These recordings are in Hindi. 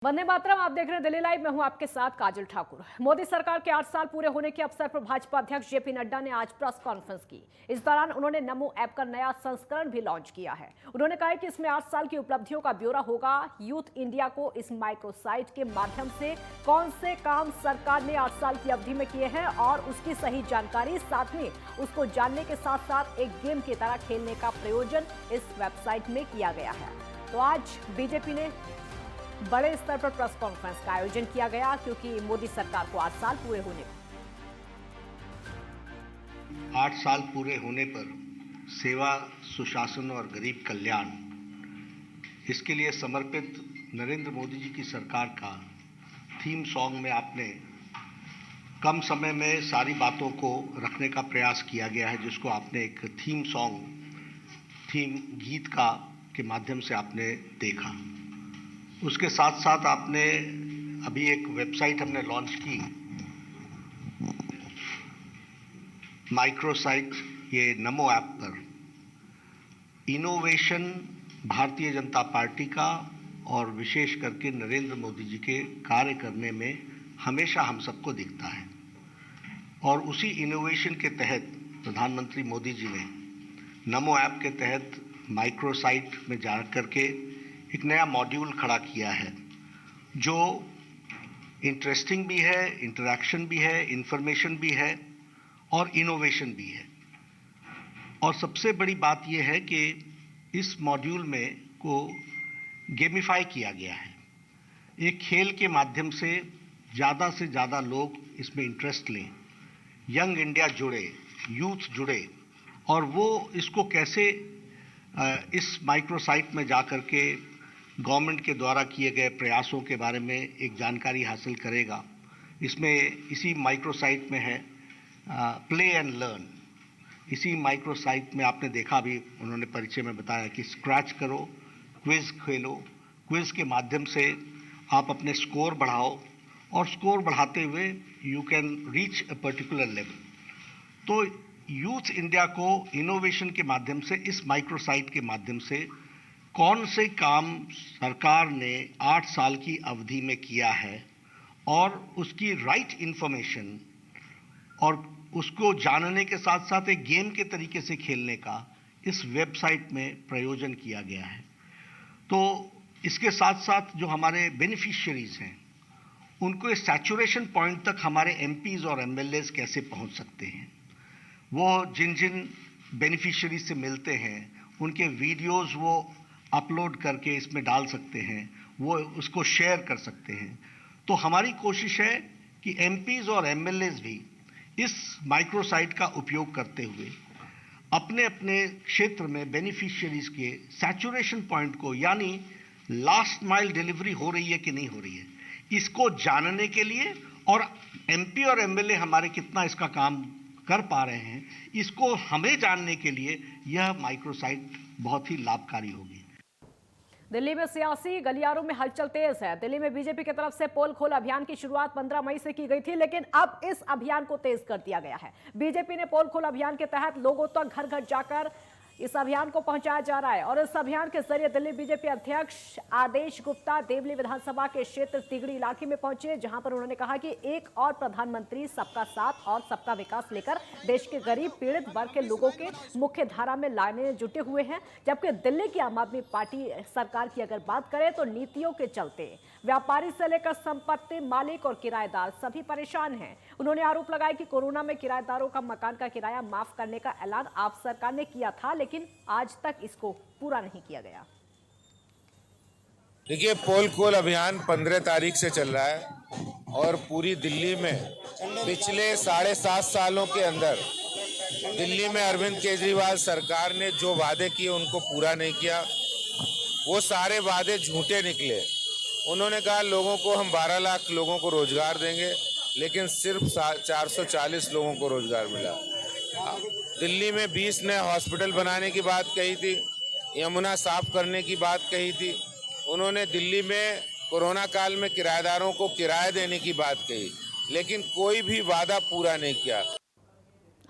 वंदे मातरम। आप देख रहे हैं दिल्ली लाइव। मैं हूं आपके साथ काजल ठाकुर। मोदी सरकार के 8 साल पूरे होने के अवसर पर भाजपा अध्यक्ष जेपी नड्डा ने आज प्रेस कॉन्फ्रेंस की। इस दौरान उन्होंने नमो ऐप का नया संस्करण भी लॉन्च किया है। उन्होंने कहा कि इसमें 8 साल की उपलब्धियों का ब्यौरा होगा। यूथ इंडिया को इस माइक्रो साइट के माध्यम से कौन से काम सरकार ने 8 साल की अवधि में किए हैं और उसकी सही जानकारी, साथ में उसको जानने के साथ साथ एक गेम की तरह खेलने का प्रयोजन इस वेबसाइट में किया गया है। तो आज बीजेपी ने बड़े स्तर पर प्रेस कॉन्फ्रेंस का आयोजन किया गया क्योंकि मोदी सरकार को 8 साल पूरे होने 8 साल पूरे होने पर सेवा, सुशासन और गरीब कल्याण, इसके लिए समर्पित नरेंद्र मोदी जी की सरकार का थीम सॉन्ग में आपने कम समय में सारी बातों को रखने का प्रयास किया गया है, जिसको आपने एक थीम गीत का के माध्यम से आपने देखा। उसके साथ साथ आपने अभी एक वेबसाइट हमने लॉन्च की, माइक्रोसाइट, ये नमो ऐप पर इनोवेशन भारतीय जनता पार्टी का और विशेष करके नरेंद्र मोदी जी के कार्य करने में हमेशा हम सबको दिखता है। और उसी इनोवेशन के तहत प्रधानमंत्री मोदी जी ने नमो ऐप के तहत माइक्रोसाइट में जा करके एक नया मॉड्यूल खड़ा किया है, जो इंटरेस्टिंग भी है, इंटरैक्शन भी है, इंफॉर्मेशन भी है और इनोवेशन भी है। और सबसे बड़ी बात यह है कि इस मॉड्यूल में को गेमिफाई किया गया है। एक खेल के माध्यम से ज़्यादा लोग इसमें इंटरेस्ट लें, यंग इंडिया जुड़े, यूथ जुड़े, और वो इसको कैसे इस माइक्रोसाइट में जा कर के गवर्नमेंट के द्वारा किए गए प्रयासों के बारे में एक जानकारी हासिल करेगा। इसमें इसी माइक्रोसाइट में है प्ले एंड लर्न। इसी माइक्रोसाइट में आपने देखा भी, उन्होंने परिचय में बताया कि स्क्रैच करो, क्विज खेलो, क्विज के माध्यम से आप अपने स्कोर बढ़ाओ और स्कोर बढ़ाते हुए you can reach a particular level. तो यूथ इंडिया को इनोवेशन के माध्यम से, इस माइक्रोसाइट के माध्यम से कौन से काम सरकार ने 8 साल की अवधि में किया है और उसकी राइट इंफॉर्मेशन और उसको जानने के साथ साथ एक गेम के तरीके से खेलने का इस वेबसाइट में प्रयोजन किया गया है। तो इसके साथ साथ जो हमारे बेनिफिशियरीज हैं, उनको इस सैचुरेशन पॉइंट तक हमारे एमपीज और एमएलएज कैसे पहुंच सकते हैं, वो जिन बेनिफिशियरीज से मिलते हैं उनके वीडियोस वो अपलोड करके इसमें डाल सकते हैं, वो उसको शेयर कर सकते हैं। तो हमारी कोशिश है कि एमपीज और एमएलएज भी इस माइक्रोसाइट का उपयोग करते हुए अपने अपने क्षेत्र में बेनिफिशियरीज के सैचुरेशन पॉइंट को, यानी लास्ट माइल डिलीवरी हो रही है कि नहीं हो रही है, इसको जानने के लिए, और एमपी और एमएलए हमारे कितना इसका काम कर पा रहे हैं, इसको हमें जानने के लिए यह माइक्रोसाइट बहुत ही लाभकारी होगी। दिल्ली में सियासी गलियारों में हलचल तेज है। दिल्ली में बीजेपी की तरफ से पोल खोल अभियान की शुरुआत 15 मई से की गई थी, लेकिन अब इस अभियान को तेज कर दिया गया है। बीजेपी ने पोल खोल अभियान के तहत लोगों तक घर घर जाकर इस अभियान को पहुंचाया जा रहा है और इस अभियान के जरिए दिल्ली बीजेपी अध्यक्ष आदेश गुप्ता देवली विधानसभा के क्षेत्र तिगड़ी इलाके में पहुंचे, जहां पर उन्होंने कहा कि एक और प्रधानमंत्री सबका साथ और सबका विकास लेकर देश के गरीब पीड़ित वर्ग के लोगों के मुख्य धारा में लाने जुटे हुए हैं। जबकि दिल्ली की आम आदमी पार्टी सरकार की अगर बात करें तो नीतियों के चलते व्यापारी से लेकर संपत्ति मालिक और किराएदार सभी परेशान हैं। उन्होंने आरोप लगाया कि कोरोना में किराएदारों का मकान का किराया माफ करने का ऐलान आप सरकार ने किया था, लेकिन आज तक इसको पूरा नहीं किया गया। देखिए, पोल खोल अभियान 15 तारीख से चल रहा है और पूरी दिल्ली में पिछले 7.5 सालों के अंदर दिल्ली में अरविंद केजरीवाल सरकार ने जो वादे किए उनको पूरा नहीं किया। वो सारे वादे झूठे निकले। उन्होंने कहा लोगों को हम 12 लाख लोगों को रोजगार देंगे, लेकिन सिर्फ 440 लोगों को रोजगार मिला। दिल्ली में 20 नए हॉस्पिटल बनाने की बात कही थी, यमुना साफ करने की बात कही थी। उन्होंने दिल्ली में कोरोना काल में किराएदारों को किराया देने की बात कही, लेकिन कोई भी वादा पूरा नहीं किया।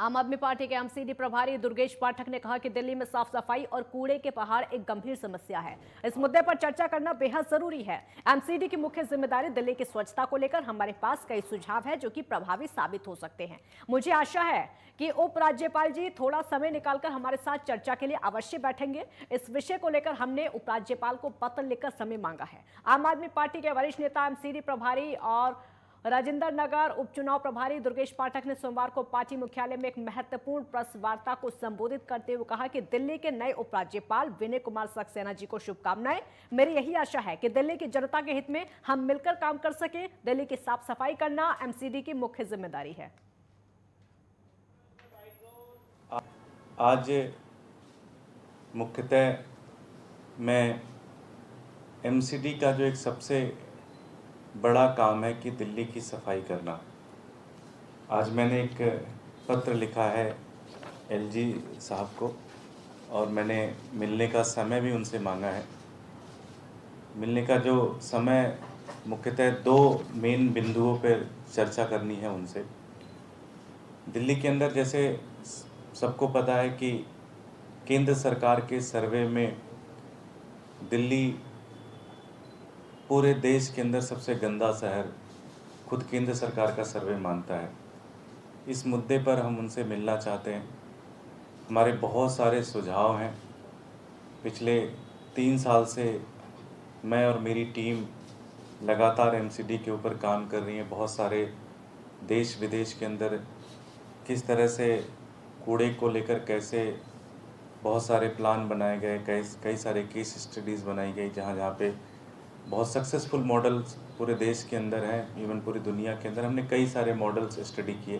आम आदमी पार्टी के एमसीडी प्रभारी दुर्गेश पाठक ने कहा कि दिल्ली में साफ सफाई और कूड़े के पहाड़ एक गंभीर समस्या है। इस मुद्दे पर चर्चा करना बेहद जरूरी है। एमसीडी की मुख्य जिम्मेदारी दिल्ली की स्वच्छता को लेकर हमारे पास कई सुझाव है जो कि प्रभावी साबित हो सकते हैं। मुझे आशा है कि उपराज्यपाल जी थोड़ा समय निकालकर हमारे साथ चर्चा के लिए अवश्य बैठेंगे। इस विषय को लेकर हमने उपराज्यपाल को पत्र लिखकर समय मांगा है। आम आदमी पार्टी के वरिष्ठ नेता एमसीडी प्रभारी और राजेंद्र नगर उपचुनाव प्रभारी दुर्गेश पाठक ने सोमवार को पार्टी मुख्यालय में एक महत्वपूर्ण प्रेस वार्ता को संबोधित करते हुए कहा कि दिल्ली के नए उपराज्यपाल विनय कुमार सक्सेना जी को शुभकामनाएं। मेरी यही आशा है कि दिल्ली की जनता के हित में हम मिलकर काम कर सके। दिल्ली की साफ सफाई करना एमसीडी की मुख्य जिम्मेदारी है। आज मुख्यतः मैं एमसीडी का जो एक सबसे बड़ा काम है कि दिल्ली की सफाई करना। आज मैंने एक पत्र लिखा है एलजी साहब को और मैंने मिलने का समय भी उनसे मांगा है। मिलने का जो समय मुख्यतः 2 मेन बिंदुओं पर चर्चा करनी है उनसे। दिल्ली के अंदर जैसे सबको पता है कि केंद्र सरकार के सर्वे में दिल्ली पूरे देश के अंदर सबसे गंदा शहर खुद केंद्र सरकार का सर्वे मानता है। इस मुद्दे पर हम उनसे मिलना चाहते हैं। हमारे बहुत सारे सुझाव हैं। पिछले 3 साल से मैं और मेरी टीम लगातार एमसीडी के ऊपर काम कर रही है। बहुत सारे देश विदेश के अंदर किस तरह से कूड़े को लेकर कैसे बहुत सारे प्लान बनाए गए, कई सारे केस स्टडीज़ बनाई गई जहाँ जहाँ पे बहुत सक्सेसफुल मॉडल्स पूरे देश के अंदर हैं, इवन पूरी दुनिया के अंदर हमने कई सारे मॉडल्स स्टडी किए।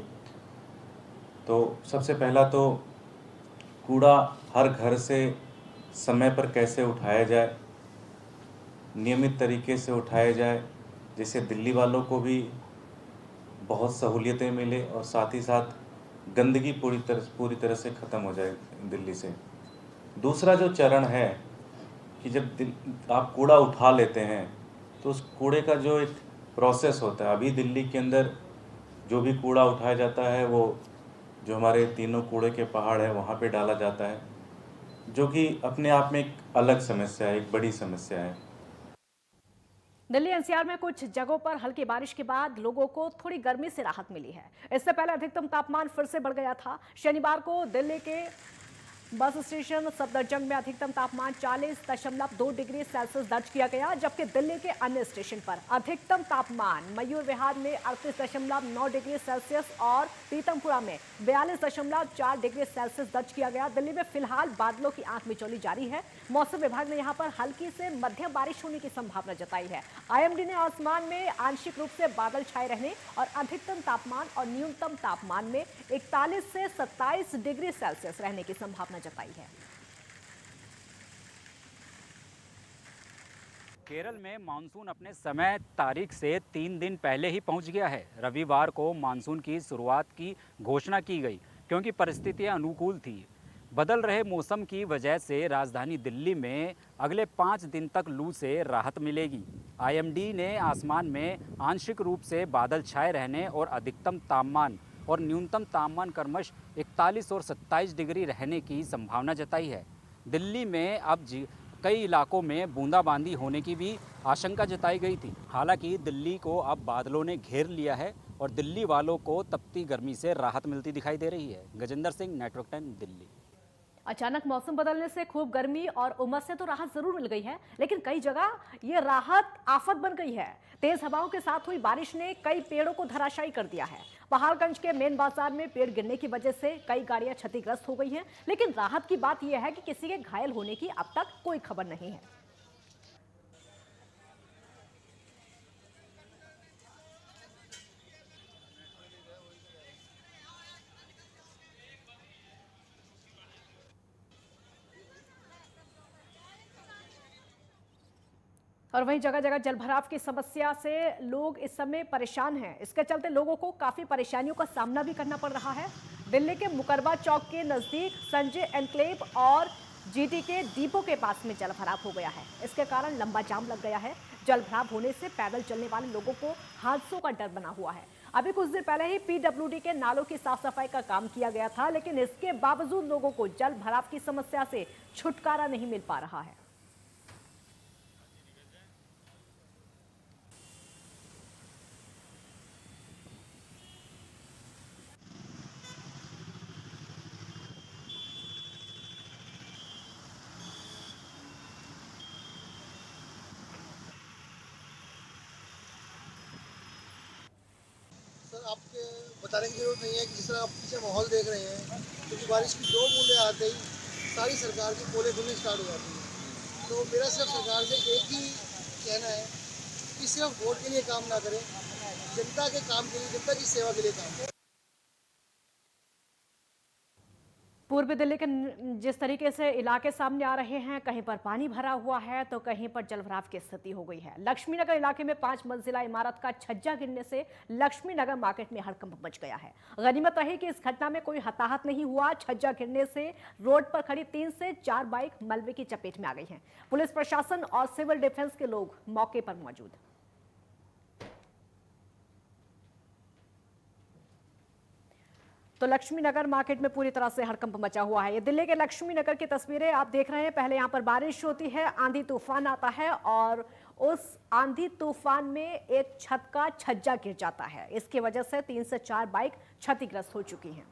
तो सबसे पहला तो कूड़ा हर घर से समय पर कैसे उठाया जाए, नियमित तरीके से उठाया जाए, जिससे दिल्ली वालों को भी बहुत सहूलियतें मिले और साथ ही साथ गंदगी पूरी तरह से ख़त्म हो जाए दिल्ली से। दूसरा जो चरण है कि जब आप कूड़ा उठा लेते हैं तो उस कूड़े का जो एक प्रोसेस होता है, अभी दिल्ली के अंदर जो भी कूड़ा उठाया जाता है वो जो हमारे तीनों कूड़े के पहाड़ है वहाँ पे डाला जाता है, जो कि अपने आप में एक अलग समस्या है, एक बड़ी समस्या है। दिल्ली एनसीआर में कुछ जगहों पर हल्की बारिश के बाद लोगों को थोड़ी गर्मी से राहत मिली है। इससे पहले अधिकतम तापमान फिर से बढ़ गया था। शनिवार को दिल्ली के बस स्टेशन सफदरजंग में अधिकतम तापमान 40.2 डिग्री सेल्सियस दर्ज किया गया, जबकि दिल्ली के अन्य स्टेशन पर अधिकतम तापमान मयूर विहार में 38.9 डिग्री सेल्सियस और पीतमपुरा में 42.4 डिग्री सेल्सियस दर्ज किया गया। दिल्ली में फिलहाल बादलों की आंख मिचौली जारी है। मौसम विभाग ने यहां पर हल्की से मध्यम बारिश होने की संभावना जताई है। आईएमडी ने आसमान में आंशिक रूप से बादल छाए रहने और अधिकतम तापमान और न्यूनतम तापमान में 41 से 27 डिग्री सेल्सियस रहने की संभावना जताई है। केरल में मानसून अपने समय तारीख से 3 दिन पहले ही पहुंच गया है। रविवार को मानसून की शुरुआत की घोषणा की गई क्योंकि परिस्थितियां अनुकूल थी। बदल रहे मौसम की वजह से राजधानी दिल्ली में अगले 5 दिन तक लू से राहत मिलेगी। आईएमडी ने आसमान में आंशिक रूप से बादल छाए रहने और अधिकतम तापमान और न्यूनतम तापमान क्रमश 41 और 27 डिग्री रहने की संभावना जताई है। दिल्ली में अब कई इलाकों में बूंदाबांदी होने की भी आशंका जताई गई थी। हालांकि दिल्ली को अब बादलों ने घेर लिया है और दिल्ली वालों को तपती गर्मी से राहत मिलती दिखाई दे रही है। गजेंद्र सिंह, नेटवर्क 10, दिल्ली। अचानक मौसम बदलने से खूब गर्मी और उमस से तो राहत जरूर मिल गई है, लेकिन कई जगह ये राहत आफत बन गई है। तेज हवाओं के साथ हुई बारिश ने कई पेड़ों को धराशायी कर दिया है। पहाड़गंज के मेन बाजार में पेड़ गिरने की वजह से कई गाड़ियां क्षतिग्रस्त हो गई हैं, लेकिन राहत की बात यह है कि किसी के घायल होने की अब तक कोई खबर नहीं है। और वहीं जगह जगह जलभराव की समस्या से लोग इस समय परेशान हैं। इसके चलते लोगों को काफी परेशानियों का सामना भी करना पड़ रहा है। दिल्ली के मुकरबा चौक के नजदीक संजय एनक्लेव और जीटी के डिपो के पास में जलभराव हो गया है। इसके कारण लंबा जाम लग गया है। जलभराव होने से पैदल चलने वाले लोगों को हादसों का डर बना हुआ है। अभी कुछ देर पहले ही पीडब्ल्यूडी के नालों की साफ सफाई का काम किया गया था, लेकिन इसके बावजूद लोगों को जल भराव की समस्या से छुटकारा नहीं मिल पा रहा है। सर, आपके बताने की जरूरत नहीं है कि जिस तरह आप पीछे माहौल देख रहे हैं, क्योंकि बारिश की 2 बूंदें आते ही सारी सरकार की पोलें खुलनी स्टार्ट हो जाती हैं। तो मेरा सिर्फ सरकार से एक ही कहना है कि सिर्फ वोट के लिए काम ना करें, जनता के काम के लिए, जनता की सेवा के लिए काम करें। पूर्वी दिल्ली के जिस तरीके से इलाके सामने आ रहे हैं, कहीं पर पानी भरा हुआ है तो कहीं पर जलभराव की स्थिति हो गई है। लक्ष्मी नगर इलाके में 5 मंजिला इमारत का छज्जा गिरने से लक्ष्मी नगर मार्केट में हड़कंप मच गया है। गनीमत रही कि इस घटना में कोई हताहत नहीं हुआ। छज्जा गिरने से रोड पर खड़ी 3 से 4 बाइक मलबे की चपेट में आ गई हैं। पुलिस प्रशासन और सिविल डिफेंस के लोग मौके पर मौजूद। तो लक्ष्मी नगर मार्केट में पूरी तरह से हड़कंप मचा हुआ है। ये दिल्ली के लक्ष्मी नगर की तस्वीरें आप देख रहे हैं। पहले यहाँ पर बारिश होती है, आंधी तूफान आता है और उस आंधी तूफान में एक छत का छज्जा गिर जाता है। इसकी वजह से 3 से 4 बाइक क्षतिग्रस्त हो चुकी हैं।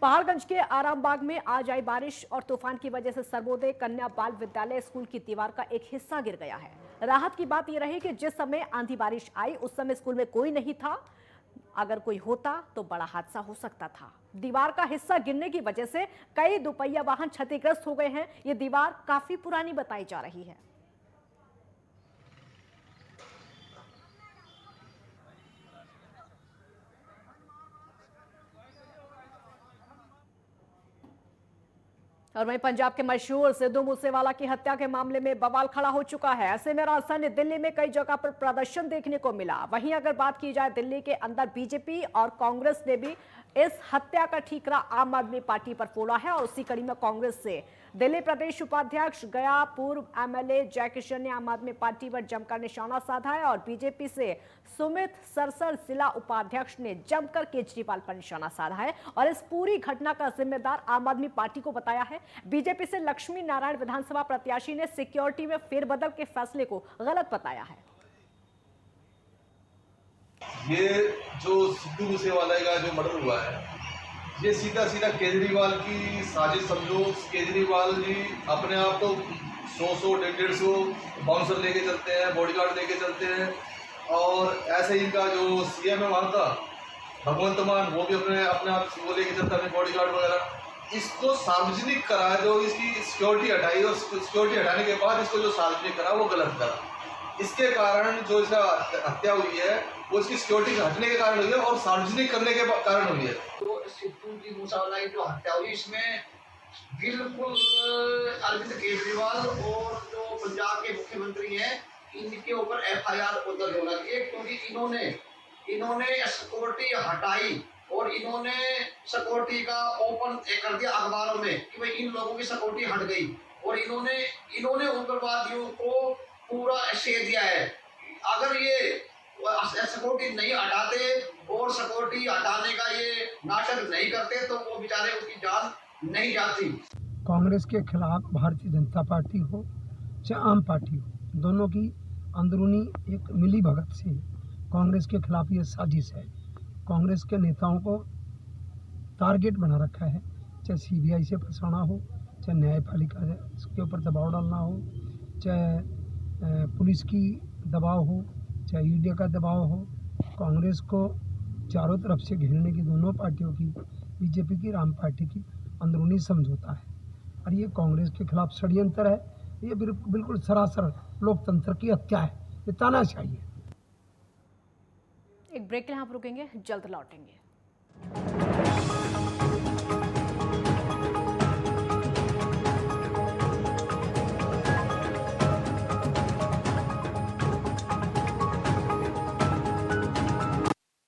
पहाड़गंज के आरामबाग में आज आई बारिश और तूफान की वजह से सर्वोदय कन्या बाल विद्यालय स्कूल की दीवार का एक हिस्सा गिर गया है। राहत की बात यह रही कि जिस समय आंधी बारिश आई उस समय स्कूल में कोई नहीं था। अगर कोई होता तो बड़ा हादसा हो सकता था। दीवार का हिस्सा गिरने की वजह से कई दोपहिया वाहन क्षतिग्रस्त हो गए हैं। ये दीवार काफी पुरानी बताई जा रही है। और वहीं पंजाब के मशहूर सिद्धू मूसेवाला की हत्या के मामले में बवाल खड़ा हो चुका है। ऐसे में राजधानी दिल्ली में कई जगह पर प्रदर्शन देखने को मिला। वहीं अगर बात की जाए दिल्ली के अंदर, बीजेपी और कांग्रेस ने भी इस हत्या का ठीकरा आम आदमी पार्टी पर फोड़ा है और उसी कड़ी में कांग्रेस से दिल्ली प्रदेश उपाध्यक्ष गया पूर्व एमएलए जयकिशन ने आम आदमी पार्टी पर जमकर निशाना साधा है और बीजेपी से सुमित सरसर जिला उपाध्यक्ष ने जमकर केजरीवाल पर निशाना साधा है और इस पूरी घटना का जिम्मेदार आम आदमी पार्टी को बताया है। बीजेपी से लक्ष्मी नारायण विधानसभा प्रत्याशी ने सिक्योरिटी में फेरबदल के फैसले को गलत बताया है। ये जो सिद्धू मूसेवाला का जो मर्डर हुआ है, ये सीधा सीधा केजरीवाल की साजिश समझो। केजरीवाल जी अपने आप तो 100 150 बाउंसर लेके चलते हैं, बॉडीगार्ड लेके चलते हैं और ऐसे ही इनका जो सीएम है वहाँ का भगवंत मान, वो भी अपने आप वो लेके चलता है बॉडीगार्ड वगैरह। इसको सार्वजनिक करा, जो इसकी सिक्योरिटी हटाई और सिक्योरिटी हटाने के बाद इसको जो सार्वजनिक करा वो गलत करा। इसके कारण जो इसका हत्या हुई है वो इसकी सिक्योरिटी हटने के कारण हुई है और सार्वजनिक करने के कारण हुई है। तो सिद्धू जी मूसेवाला की जो हत्या हुई, इसमें बिल्कुल अरविंद केजरीवाल और जो पंजाब के मुख्यमंत्री हैं इनके ऊपर एफआईआर दर्ज होना चाहिए, क्योंकि इन्होंने सिक्योरिटी हटाई और इन्होंने सिक्योरिटी का ओपन कर दिया अखबारों में कि भाई इन लोगों की सिक्योरिटी हट गई और इन्होंने उग्रवादियों को पूरा श्रेय दिया है। अगर ये सिक्योरिटी नहीं हटाते और सिक्योरिटी हटाने का ये नाटक नहीं करते तो वो बेचारे उसकी जान नहीं जाती। कांग्रेस के खिलाफ भारतीय जनता पार्टी हो चाहे आम पार्टी हो, दोनों की अंदरूनी एक मिली भगत से कांग्रेस के खिलाफ ये साजिश है। कांग्रेस के नेताओं को टारगेट बना रखा है, चाहे सीबीआई से फंसाना हो, चाहे न्यायपालिका के ऊपर दबाव डालना हो, चाहे पुलिस की दबाव हो, चाहे ईडी का दबाव हो। कांग्रेस को चारों तरफ से घेरने की दोनों पार्टियों की, बीजेपी की, आम पार्टी की अंदरूनी समझौता है और ये कांग्रेस के खिलाफ षड्यंत्र है। ये बिल्कुल सरासर लोकतंत्र की हत्या है, ये तानाशाही है। एक ब्रेक के लिए आप रुकेंगे, जल्द लौटेंगे।